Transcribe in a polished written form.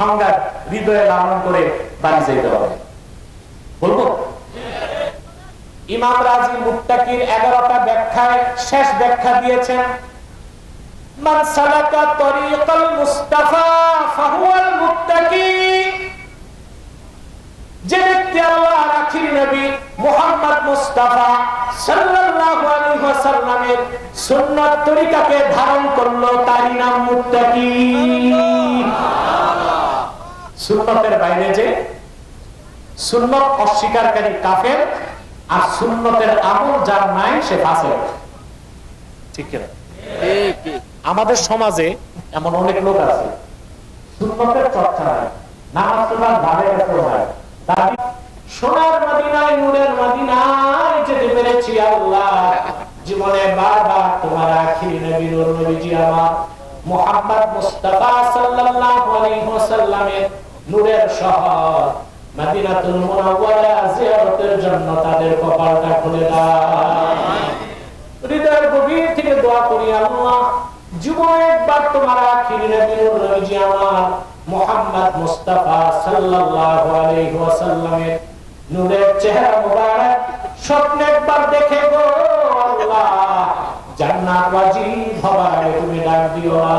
সংজ্ঞা হৃদয়ে লালন করে বাড়ি যেতে হবে। বলবো ইমাম রাজি মুত্তাকির 11টা ব্যাখ্যায় শেষ ব্যাখ্যা দিয়েছেন, মান সালাকা তরিকাল মুস্তাফা ফাহুয়াল মুত্তাকি। যে ব্যক্তি আল্লাহর আখির নবী মুহাম্মদ মুস্তাফা সাল্লাল্লাহু আলাইহি ওয়াসাল্লামের সুন্নাত তরিকাকে ধারণ করলো তারই নাম মুত্তাকি। সুন্নতের বাইরে যে সুন্নত অস্বীকারী কাফের, আর সুন্নতের আমল যার নাই সে ফাসিক। ঠিক না? আমাদের সমাজে এমন অনেক লোক আছে সুন্নতের চর্চা নাই, নামাজ পড়ার ধারে কাছে হয়, দাবি সোনার মদিনায় নূরের মদিনায় যেতে পেরেছি আল্লাহ, জীবনে বারবার তোমার আখির নবী নূর নবীজি আমার মুহাম্মদ মুস্তাফা সাল্লাল্লাহু আলাইহি ওয়াসাল্লামের নূরের শহর মদিনাতুল মুনাওয়ারা জিয়ারতের জন্য তাদের কপালটা খুলে দাও। হৃদয়ের গভীর থেকে দোয়া করি, আল্লাহ জীবনে একবার তোমার আখির নবী নূর নবীজি আমার মুহাম্মদ মুস্তাফা সাল্লাল্লাহু আলাইহি ওয়াসাল্লামের নূরের চেহারা মুবারক স্বপ্নে একবার দেখে গো আল্লাহ, জান্নাত ওয়াজিব হওয়ার আগে তুমি ডাক দিও না।